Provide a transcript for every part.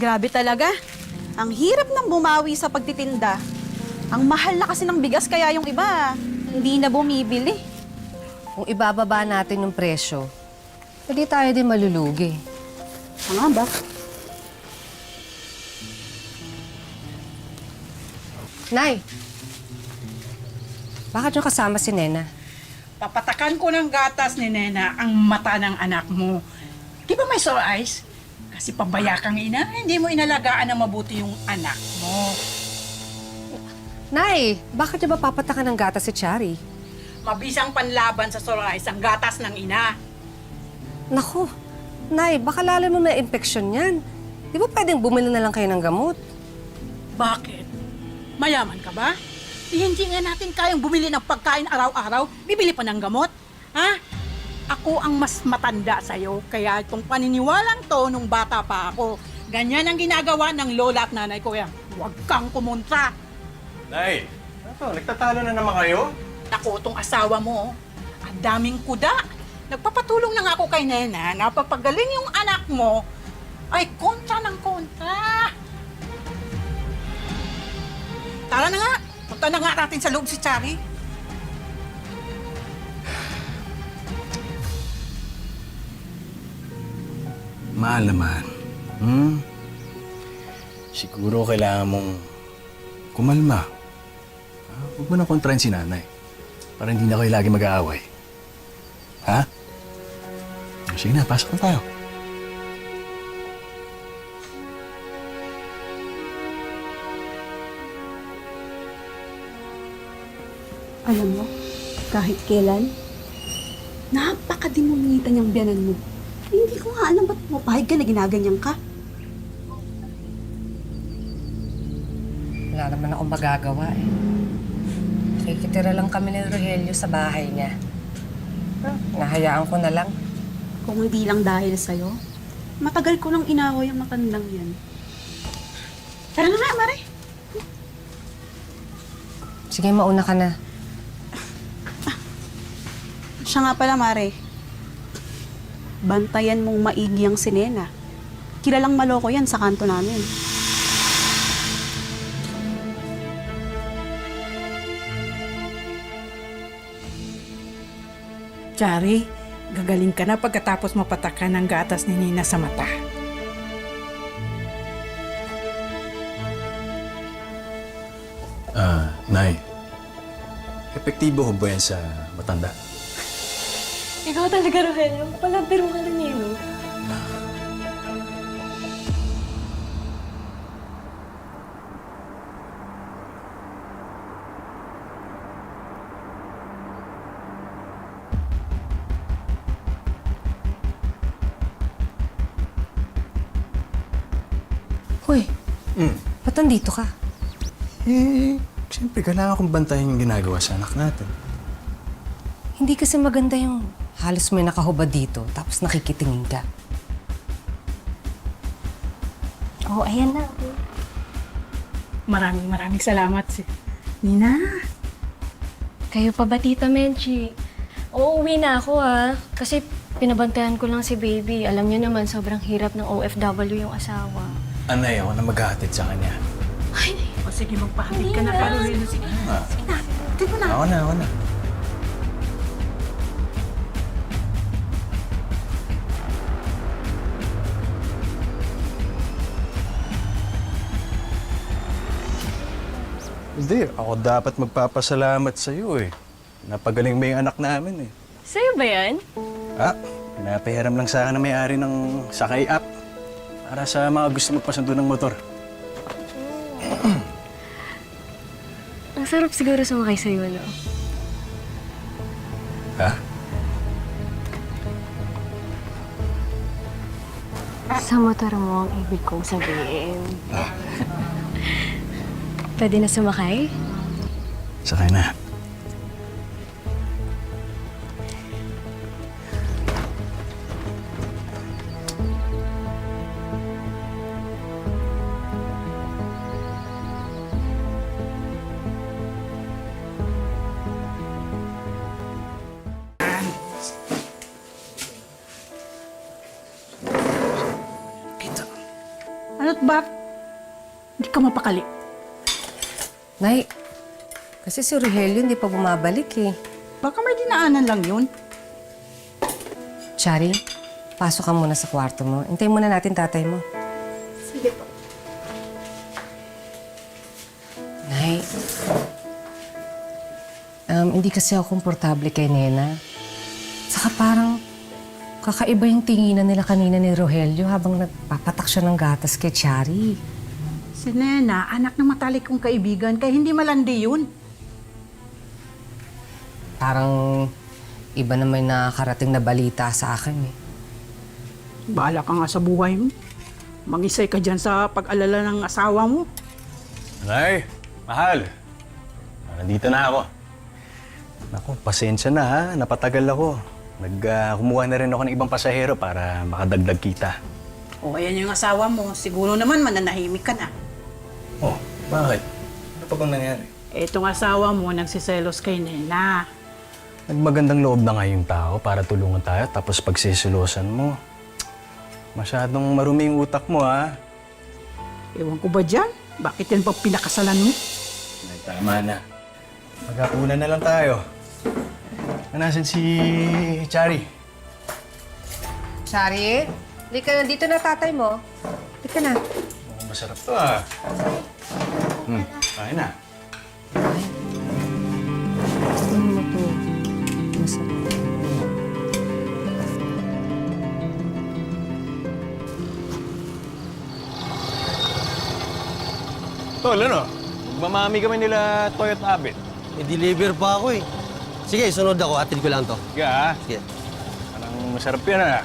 Grabe talaga. Ang hirap ng bumawi sa pagtitinda. Ang mahal na kasi ng bigas kaya yung iba hindi na bumibili. Kung ibababa natin yung presyo, hindi tayo din malulugi. Nga ba? Nay! Bakit yung kasama si Nena? Papatakan ko ng gatas ni Nena ang mata ng anak mo. Di ba may sore eyes? Kasi pabaya kang ina, hindi mo inalagaan ng mabuti yung anak mo. Nay! Bakit niya ba papatakan ng gatas si Chari? Mabisang panlaban sa sore eyes ang gatas ng ina. Naku! Nay, baka lalo mo may infeksyon yan. Di ba pwedeng bumili na lang kayo ng gamot? Bakit? Mayaman ka ba? Hindi nga natin kayang bumili ng pagkain araw-araw, bibili pa ng gamot. Ha? Ako ang mas matanda sa'yo, kaya itong paniniwalang to nung bata pa ako. Ganyan ang ginagawa ng lola at nanay ko yan. Huwag kang kumuntra. Nay, ano to? Nagtatalo na naman kayo? Naku, itong asawa mo, ang daming kuda. Nagpapatulong na nga ako kay Nena, napapagaling yung anak mo, ay kontra ng kontra. Tara na nga, punta na nga natin sa loob si Chari. Mahal naman. Siguro kailangan mong kumalma. Huwag mo na kontrahin si nanay. Para hindi na kayo lagi mag-aaway. Ha? Sige na, pasok na tayo. Alam mo, kahit kailan, napakademonita niyang biyanan mo. Hindi ko nga alam ba't pumapahig ka na ginaganyan ka. Wala naman akong magagawa eh. Nakikitira lang kami ni Rogelio sa bahay niya. Nahayaan ko na lang. Kung hindi lang dahil sa'yo, matagal ko nang inaway ang matandang yan. Tara na nga, Mare. Sige, mauna ka na. Siya nga pala, Mare. Bantayan mong maigi ang si Nena. Kilalang maloko yan sa kanto namin. Chari, gagaling ka na pagkatapos mapatakan ng gatas ni Nina sa mata. Nay. Epektibo ko ba yan sa matanda? Ikaw talaga, Rogelio. Palabiro ka rin yun, no? Hoy, ba't nandito ka? Siyempre, kailangan kong bantayan yung ginagawa sa anak natin. Hindi kasi maganda yung halos may nakahubad dito, tapos nakikitingin ka. Oo, ayan na. Maraming salamat si Nina. Kayo pa ba, Tita Menchi? Uuwi na ako, Kasi pinabantayan ko lang si baby. Alam niyo naman, sobrang hirap ng OFW yung asawa. Anay, ako na maghahatid sa kanya. O sige, magpahatid ka na para rin. Sige na, hatid mo na. Ako na. Hindi, ako dapat magpapasalamat sa iyo eh. Napagaling mo yung anak namin eh. Sa'yo ba yan? Pinapahiram lang sa akin na may-ari ng Sakay app para sa mga gusto magpasundo ng motor. Ang sarap siguro sumakay sa'yo, no? Ha? Sa motor mo ang ibig kong sabihin. Pwede na sumakay? Sakay na. Ba't di ka mapakali? Nay, kasi si Rogelio hindi pa bumabalik eh. Baka may dinaanan lang yun. Chari, pasok ka muna sa kwarto mo. Hintayin muna natin tatay mo. Sige po. Nay, hindi kasi ako komportable kay Nena. Saka parang kakaiba yung tinginan nila kanina ni Rogelio habang nagpapatak siya ng gatas kay Chari. Si Nena, anak ng matalik kong kaibigan, kaya hindi malandi yun. Parang iba naman nakakarating na balita sa akin eh. Bahala ka nga sa buhay mo. Mangisay ka dyan sa pag-alala ng asawa mo. Nay, mahal. Nandito na ako. Naku, pasensya na ha. Napatagal ako. Kumuha na rin ako ng ibang pasahero para makadagdag kita. O, ayan yung asawa mo. Siguro naman mananahimik ka na. Oh, bakit? Ano pa bang nangyari? Etong asawa mo nagsiselos kay Nena. Nagmagandang loob na nga yung tao para tulungan tayo tapos pagsisilosan mo. Masyadong marumi yung utak mo ha. Ewan ko ba dyan? Bakit yan pa pinakasalan mo? Ay, tama na. Mag-auna na lang tayo. Nasaan si Chari? Chari, halika na. Dito na tatay mo. Halika na. Oh, masarap to ah. Kain na. Gusto mo to. Masarap. Tol, ano? Magmamami kami nila Toyot Abit. I-deliver pa ako eh. Sige, sunod ako. Atid ko lang to. Sige ah. Sige. Parang masarap yan ah.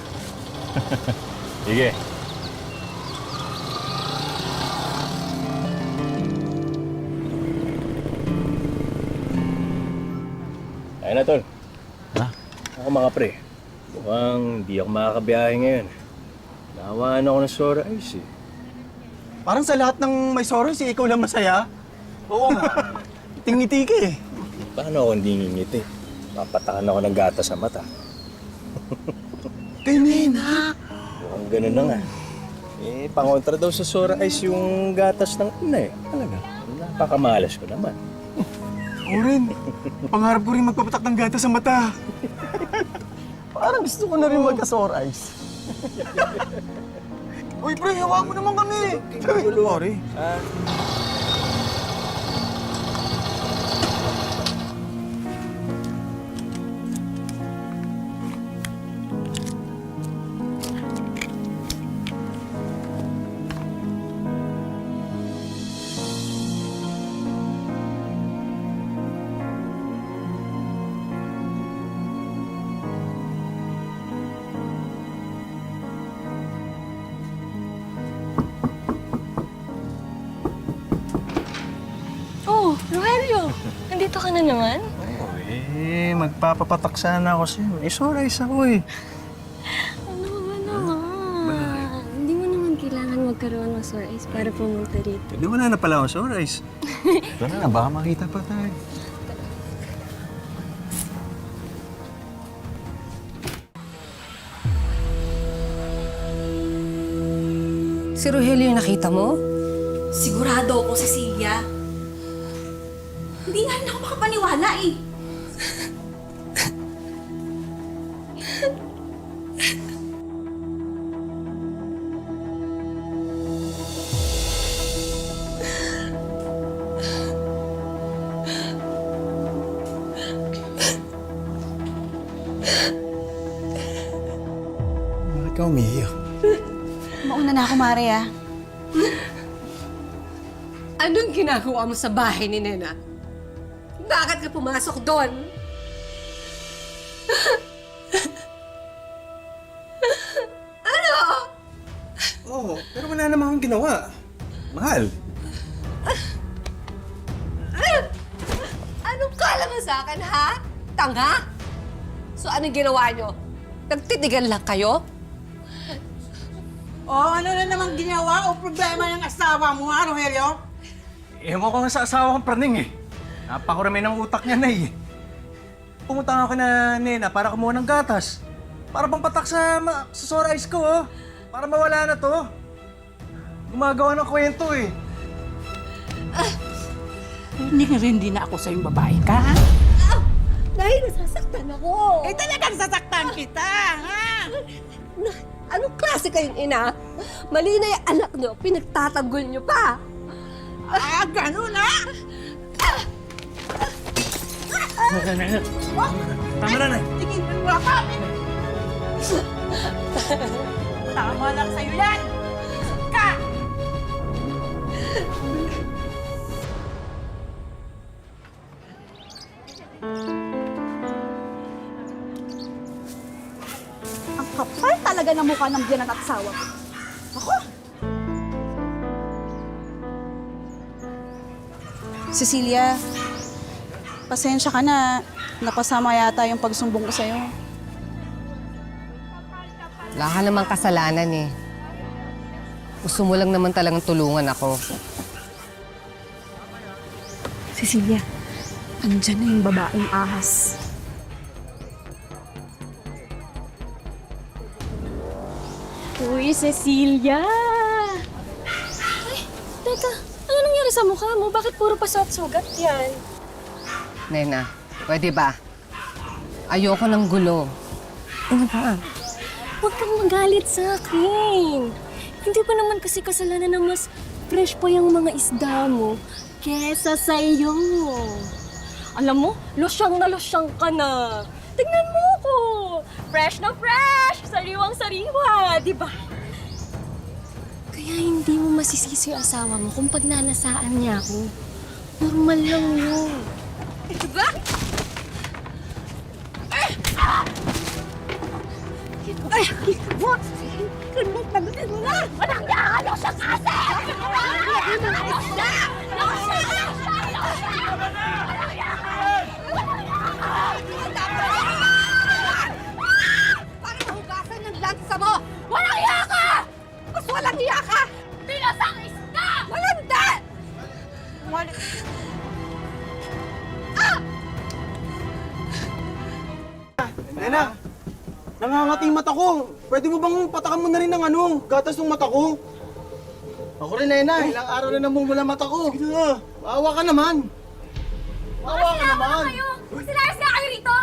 Sige. Ayun na, Tol. Ha? Ako mga pre. Mukhang di ako makakabiyahe ngayon. Nawaan ako ng Sora Ice eh. Parang sa lahat ng may sorrow, si ikaw lang masaya. Oo nga. Tingiti ka eh. Paano ako hindi ngingiti? Mapatakan ako ng gata sa mata. Kay Nena. Mukhang ganun na nga. Eh, pangontra daw sa Sora Ice yung gatas ng ina eh. Talaga. Napakamalas ko naman. Ako rin. Pangarap ko rin magpapatak ng gata sa mata. Parang gusto ko na rin magka-sore eyes. Uy, pre, hawa mo naman kami. Sorry. Oh, Rogelio! Nandito ka na naman? Oo eh, magpapapatak sana ako sa'yo. Eh, Sora Ice ako eh. Ano ba naman? Hindi mo naman kailangan magkaroon ng sore eyes para pumunta rito. Hindi wala na pala ako Sora Ice. Ito na, baka makita pa tayo. Si Rogelio yung nakita mo? Sigurado ako, Cecilia. Hindi nga rin ako makapaniwala eh. Bakit ka umiiyak? Mauna na ako, Maria. Anong ginagawa mo sa bahay ni Nena? Bakit ka pumasok doon? Oo, pero wala naman akong ginawa. Mahal. Anong kala mo sa akin, ha? Tanga? So anong ginawa nyo? Nagtitigan lang kayo? O, ano na naman ginawa o problema ng asawa mo, ha, Rogelio? Ewan ko nga sa asawa kong praning eh. Napakurami ng utak niya na eh. Pumunta nga ako na Nena para kumuha ng gatas. Para pang patak sa Sora Ice ko oh. Para mawala na to. Gumagawa ng kwento eh. Hindi na ako sa'yong babae ka, ha? Dahil nasasaktan ako. Eh talagang sasaktan kita, ha? Anong klase kayong ina? Mali na yung anak nyo, pinagtatanggol nyo pa. Ah, ganun, ha? Tama na, Nay. Tingin mo ka! Tama lang sa'yo yan! Ka! Ang kapal talaga ng mukha ng biyanan at asawa ko. Ako! Cecilia, pasensya ka na. Napasama yata yung pagsumbong ko sa'yo. Wala ka namang kasalanan eh. Gusto mo lang naman talagang tulungan ako. Cecilia, andyan na yung babaeng ahas. Uy, Cecilia! Ay, teka. Ano nangyari sa mukha mo? Bakit puro pasat-sugat yan? Nena, pwede ba? Ayoko ng gulo. Ano ba? Huwag kang magalit sa akin. Hindi pa naman kasi kasalanan na mas fresh pa yung mga isda mo kesa sa iyo. Alam mo, losyang na losyang ka na. Tingnan mo ako. Fresh na fresh. Sariwang-sariwa, di ba? Kaya hindi mo masisisi yung asawa mo kung pagnanasaan niya ako. Normal lang yun. Diba? Ay! What? Tagutin mo na! Walang yakalo sa kasi! Parang mahugasan ng lansa mo! Walang yaka! Mas walang yaka! Pinasang isda! Walang da! Nena, nangangati yung mata ko. Pwede mo bang patakan mo na rin ng gatas ng mata ko? Ako rin, Nena. Ilang araw na namumula mata ko. Sige na. Maawa ka naman. Maawa ka naman. Magsilayas nga kayo rito!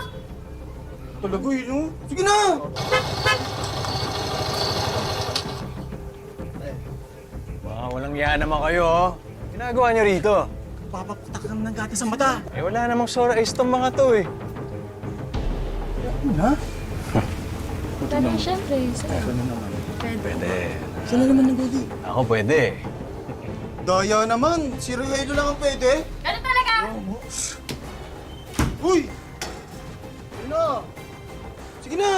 Talaga yun, no? Sige na! Walang yan naman kayo, oh. Ginagawa niyo rito. Papaputak naman ng gatas sa mata. Eh, wala namang sora ice tong mga to, eh. Ha? Pero syempre, Pwede. Saan na naman nagodi? Ako pwede. Daya naman. Si Rogelio lang ang pwede. ganun talaga! Uy! Sige na! Sige na!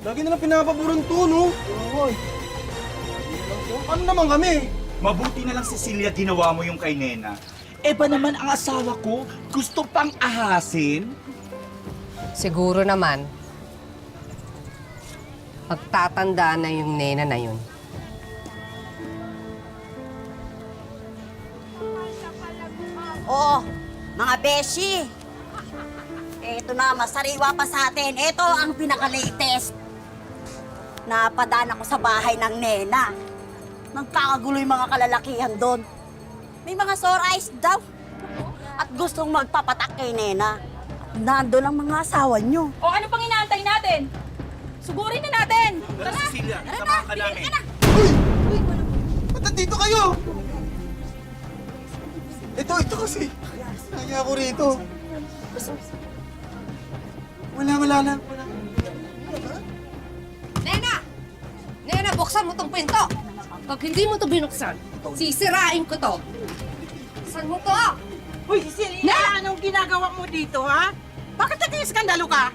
Lagi na lang pinapaboran to, no? Ay. Ano naman kami? Mabuti na lang, Cecilia, ginawa mo yung kay Nena. Eh ba naman ang asawa ko gusto pang ahasin? Siguro naman, magtatanda na yung nena na yun. Oo, mga beshi. Ito na, masariwa pa sa atin. Ito ang pinaka-latest. Napadaan ako sa bahay ng Nena. Nagkakagulo yung mga kalalakihan doon. May mga sore eyes daw. At gustong magpapatak kay Nena. Nandun ang mga asawa nyo. O ano pang inaantay natin? Sugurin na natin! Tara, Cecilia, samahan ka namin. Ba't nandito kayo? Ito kasi. Kaya ako rito. Wala lang. Nena! Nena, buksan mo tong pinto! Pag hindi mo to binuksan, sisirain ko to. Buksan mo to! Uy, Cecilia, anong ginagawa mo dito, ha? Bakit nag-iskandalo ka?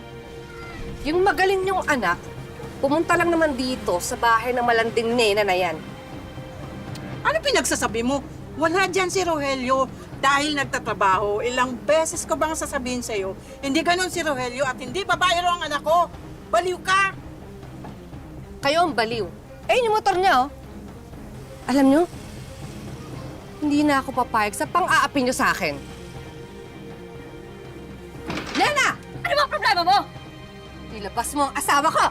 Yung magaling niyong anak, pumunta lang naman dito sa bahay ng malanding nena na yan. Ano pinagsasabi mo? Wala dyan si Rogelio dahil nagtatrabaho. Ilang beses ko bang sasabihin sa'yo, hindi ganun si Rogelio at hindi babae raw ang anak ko. Baliw ka! Kayo ang baliw. Eh, yung motor niya, oh. Alam niyo, hindi na ako papayag sa pang-aapi niyo sa akin. Nena! Ano ba ang problema mo? Ilabas mo ang asawa ko!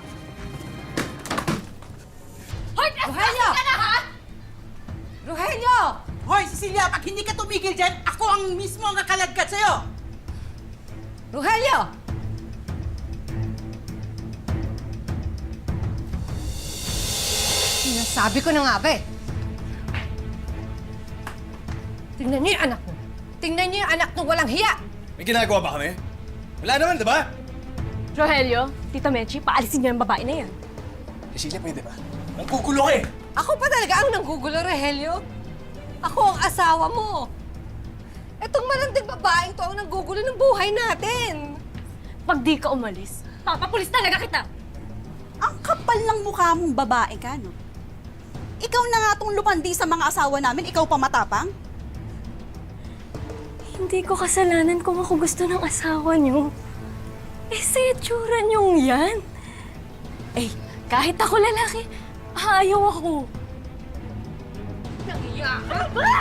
Hoy, Rogelio! ka na, ha? Rogelio! Hoy, Cecilia, pag hindi ka tumigil dyan, ako ang mismo ang kakalagkat sa'yo! Rogelio! Sinasabi ko na nga ba eh. Tingnan niyo yung anak mo. Tingnan niyo yung anak ng walang hiya. May ginagawa ba kami? Wala naman, di ba? Rogelio, Tita Mechi, paalisin niyo yung babae na yan. Cecilia, pwede ba? Nangkukulo ka eh! Ako pa talaga ang nanggugulo, Rogelio. Ako ang asawa mo. Etong malanding babaeng to ang nanggugulo ng buhay natin. Pag di ka umalis, papapulis talaga kita! Ang kapal ng mukha mong babae ka, no? Ikaw na nga tong lumandi sa mga asawa namin, ikaw pa matapang? Hindi ko kasalanan kung ako gusto ng asawa niyo. Eh, sa itsura niyong yan. Eh, kahit ako lalaki, ayaw ako. Nangiya ka ba?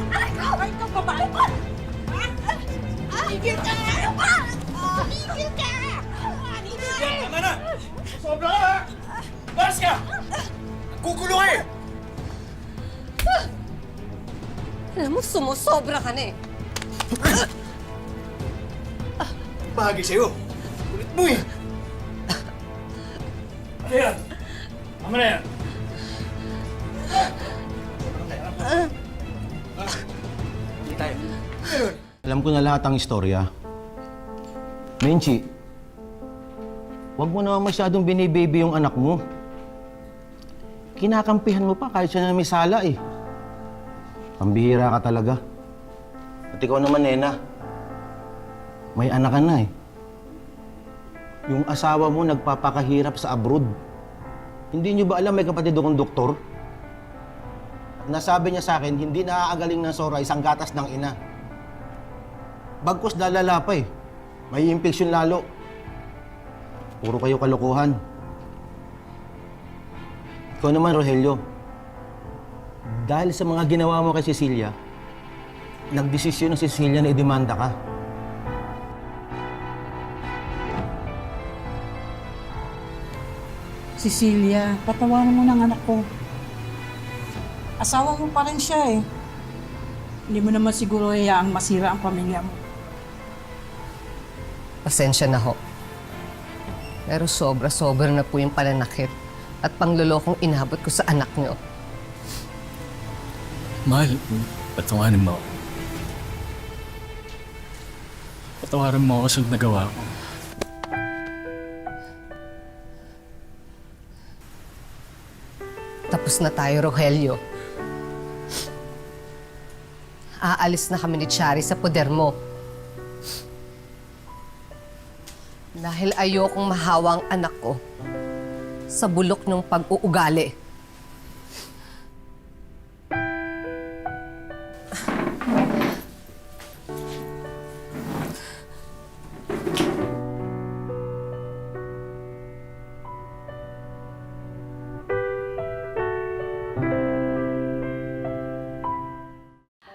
Ay, ikaw, babae ko! Tigil ka! Tigil ka! Tama na! Sobra ka ha! Baras ka! Nangkukulo ka eh! Alam mo, sumusobra ka na eh. Bahagi sa'yo. Ulit mo eh! Ano yan? Tama na yan! Hindi tayo. Alam ko na lahat ang istorya. Menchi, huwag mo naman masyadong binibaby yung anak mo. Kinakampihan mo pa kahit siya na may sala eh. Pambihira ka talaga. At ikaw naman, Nena, may anak ka na eh. Yung asawa mo nagpapakahirap sa abroad. Hindi niyo ba alam may kapatid akong doktor? At nasabi niya sa akin, hindi naaagaling ng sora isang gatas ng ina. Bagkus lalala pa eh. May infeksyon lalo. Puro kayo kalokohan. Ikaw naman, Rogelio, dahil sa mga ginawa mo kay Cecilia, nagdesisyon ng Cecilia na idemanda ka. Cecilia, patawanan mo ng anak ko. Asawa mo pa rin siya eh. Hindi mo naman siguro hayaang masira ang pamilya mo. Pasensya na ho. Pero sobra-sobra na po yung pananakit at panglolokong inabot ko sa anak niyo. Mahal, patawarin mo ako. Patawarin mo ako sa nagawa ko. Tapos na tayo, Rogelio. Aalis na kami ni Chari sa poder mo. Dahil ayokong mahawa ang anak ko sa bulok ng pag-uugali.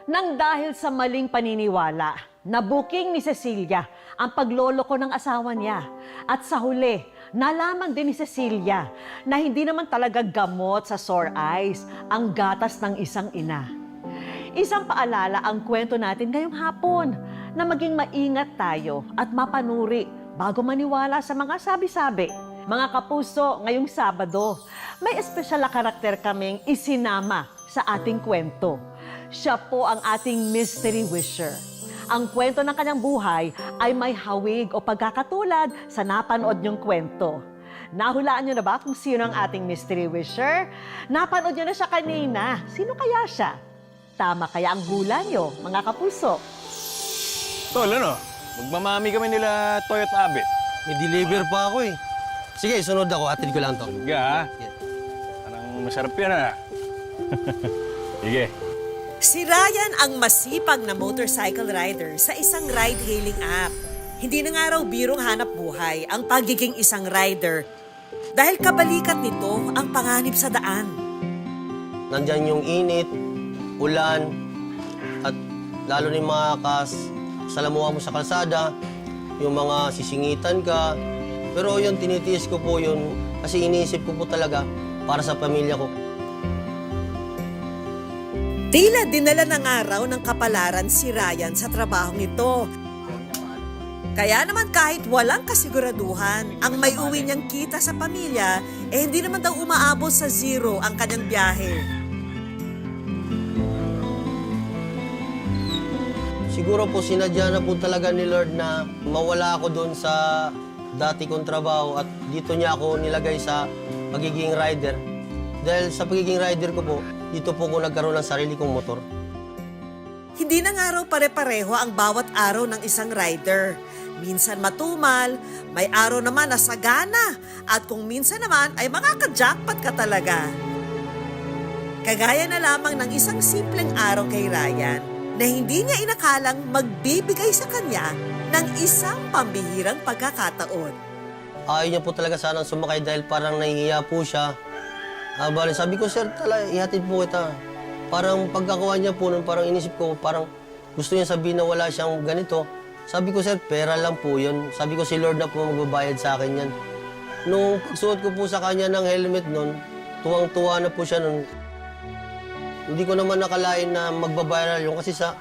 Nang dahil sa maling paniniwala, nabuking ni Cecilia ang pagloloko ng asawa niya. At sa huli, nalaman din ni Cecilia na hindi naman talaga gamot sa sore eyes ang gatas ng isang ina. Isang paalala ang kwento natin ngayong hapon na maging maingat tayo at mapanuri bago maniwala sa mga sabi-sabi. Mga kapuso, ngayong Sabado, may espesyal na karakter kaming isinama sa ating kwento. Siya po ang ating mystery wisher. Ang kwento ng kanyang buhay ay may hawig o pagkakatulad sa napanood niyong kwento. Nahulaan niyo na ba kung sino ang ating mystery wisher? Napanood niyo na siya kanina. Sino kaya siya? Tama kaya ang hula niyo, mga kapuso? Tol, ano? Magmamami kami nila Toyota Abet. May deliver pa ako eh. Sige, sunod ako. Atid ko lang to. Sige ha? Parang masarap yan ha? Sige. Si Ryan ang masipag na motorcycle rider sa isang ride-hailing app. Hindi na nga raw birong hanap buhay ang pagiging isang rider dahil kabalikat nito ang panganib sa daan. Nandyan yung init, ulan, at lalo na yung mga salamuha mo sa kalsada, yung mga sisingitan ka, Pero yun, tinitiis ko po yun kasi iniisip ko po talaga para sa pamilya ko. Tila dinala ng araw ng kapalaran si Ryan sa trabahong ito. Kaya naman kahit walang kasiguraduhan, ang may uwi niyang kita sa pamilya, hindi naman daw umaabot sa zero ang kanyang biyahe. Siguro po sinadya na po talaga ni Lord na mawala ako doon sa dati kong trabaho at dito niya ako nilagay sa pagiging rider. Dahil sa pagiging rider ko po, dito po ako nagkaroon ng sarili kong motor. Hindi na nga raw pare-pareho ang bawat araw ng isang rider. Minsan matumal, may araw naman na sagana, at kung minsan naman ay makaka-jackpot ka talaga. Kagaya na lamang ng isang simpleng araw kay Ryan na hindi niya inakalang magbibigay sa kanya ng isang pambihirang pagkakataon. Ayaw niya po talaga sanang sumakay dahil parang nahihiya po siya. Bale, sabi ko, sir, ihatid po kita. Parang pagkakuha niya po nun, parang inisip ko, parang gusto niya sabihin na wala siyang ganito. Sabi ko, sir, pera lang po yun. Sabi ko, si Lord na po magbabayad sa akin yan. Nung pagsuot ko po sa kanya ng helmet nun, tuwang-tuwa na po siya nun. Hindi ko naman nakalain na magbabayad yun kasi sa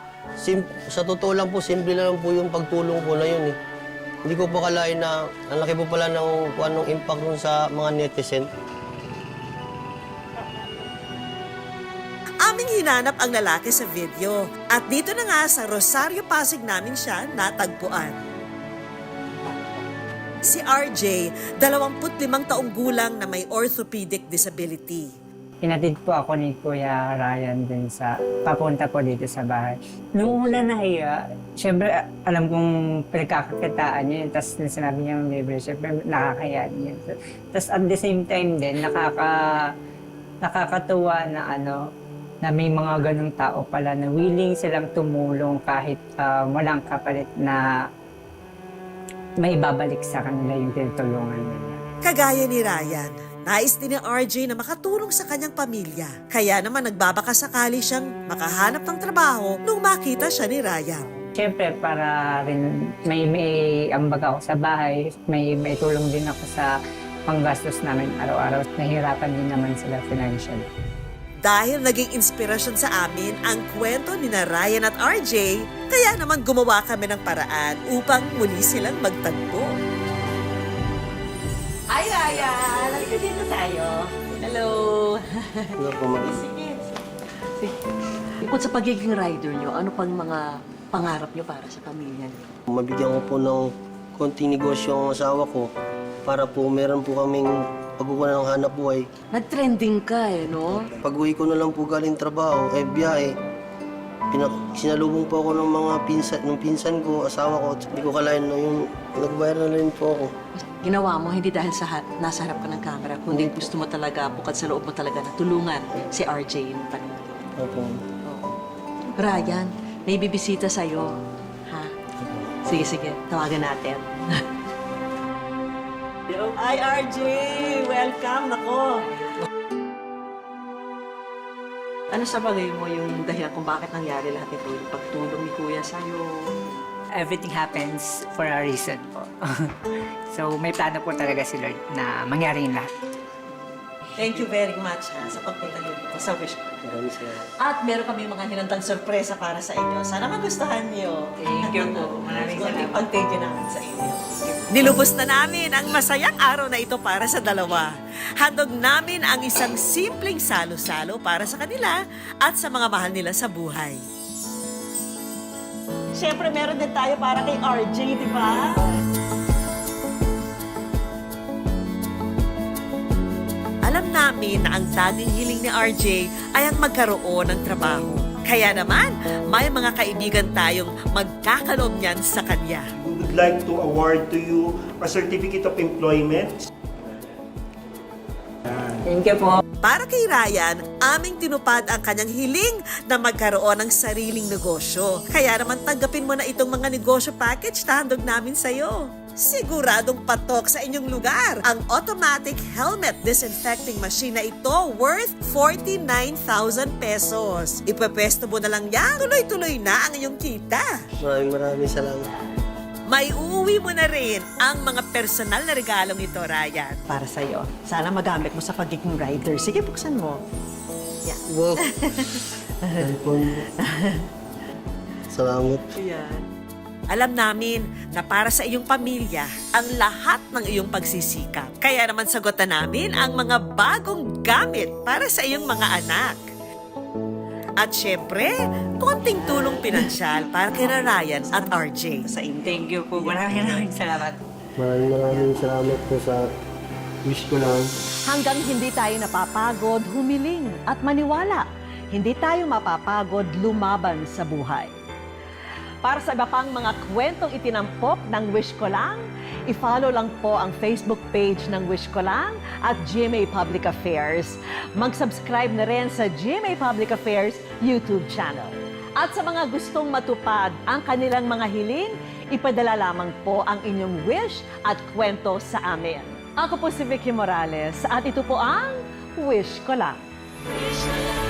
totoo lang po, simple lang po yung pagtulong ko na yun eh. Hindi ko po kalain na ang laki po pala ng impact nun sa mga netizen. Aming hinanap ang lalaki sa video at dito na nga sa Rosario, Pasig namin siya natagpuan. Si RJ, 25 taong gulang na may orthopedic disability. Hinatid po ako ni Kuya Ryan din sa papunta po dito sa bahay. Noong una nahiya, syempre alam kong pinagkakakitaan niya, tapos sinabi niya libre, syempre nakakaya niya. Tapos at the same time din, nakakatuwa na na may mga ganong tao pala na willing silang tumulong kahit walang kapalit na may babalik sa kanila yung tinutulungan nila. Kagaya ni Ryan, nais din ni RJ na makatulong sa kanyang pamilya. Kaya naman nagbabaka sakali siyang makahanap ng trabaho nung makita siya ni Ryan. Siyempre para rin may ambag ako sa bahay, may tulong din ako sa panggastos namin araw-araw. Nahihirapan din naman sila financially. Dahil naging inspirasyon sa amin ang kwento ni na Ryan at RJ, kaya naman gumawa kami ng paraan upang muli silang magtagpo. Hi, Ryan! Halika dito tayo. Hello! Ano po, ma'am? Sige. Bukod sa pagiging rider nyo, ano pang mga pangarap nyo para sa pamilya nyo? Mabigyan ko po ng konting negosyo ang asawa ko para po meron po kaming pagkukunan ng hanap buhay. Nag-trending ka no? Pag-uwi ko na lang po galing trabaho, biyahe. Sinalubong po ako ng mga pinsan ko, asawa ko. Hindi ko kalain na yung nagbayar na rin po ako. Ginawa mo hindi dahil nasa harap ka ng camera, kundi gusto mo talaga, bukod sa loob mo talaga na tulungan si RJ yung panito. Opo. Ryan, may bibisita sa'yo. Ha? Sige, tawagan natin. Hi, RJ! Welcome! Nako! Ano sa bagay mo yung dahilan kung bakit nangyari lahat ito? Yung pagtulong ni Kuya sa'yo? Everything happens for a reason po. So may plano po talaga si Lord na mangyari yung lahat. Thank you very much sa pagpunta niyo dito sa Wish ko. At meron kami mga hinandang sorpresa para sa inyo. Sana magustuhan niyo. Thank you po. Maraming salamat. Pag-thank you namin sa inyo. Nilubos na namin ang masayang araw na ito para sa dalawa. Handog namin ang isang simpleng salo-salo para sa kanila at sa mga mahal nila sa buhay. Siyempre, meron din tayo para kay RJ, di ba? Alam namin na ang tanging hiling ni RJ ay ang magkaroon ng trabaho. Kaya naman, may mga kaibigan tayong magkakaloob niyan sa kanya. We would like to award to you a certificate of employment. Thank you po. Para kay Ryan, aming tinupad ang kanyang hiling na magkaroon ng sariling negosyo. Kaya naman tanggapin mo na itong mga negosyo package na handog namin sa'yo. Siguradong patok sa inyong lugar ang automatic helmet disinfecting machine na ito worth 49,000 pesos. Ipapwesto mo na lang yan, tuloy-tuloy na ang iyong kita. Maraming salamat. May uuwi mo na rin ang mga personal na regalong ito, Ryan. Para sa'yo. Sana magamit mo sa pagiging rider. Sige, buksan mo. Yan. Wow. Cellphone. Salamat. Yan. Alam namin na para sa iyong pamilya ang lahat ng iyong pagsisikap. Kaya naman sagutan namin ang mga bagong gamit para sa iyong mga anak. At syempre, konting tulong pinansyal para kay Ryan at RJ. Sa thank you po. Maraming salamat. Maraming salamat po sa wish ko lang. Hanggang hindi tayo napapagod, humiling at maniwala. Hindi tayo mapapagod lumaban sa buhay. Para sa iba pang mga kwentong itinampok ng Wish Ko Lang, i-follow lang po ang Facebook page ng Wish Ko Lang at GMA Public Affairs. Mag-subscribe na rin sa GMA Public Affairs YouTube channel. At sa mga gustong matupad ang kanilang mga hiling, ipadala lamang po ang inyong wish at kwento sa amin. Ako po si Vicky Morales at ito po ang Wish Ko Lang. Wish ko lang.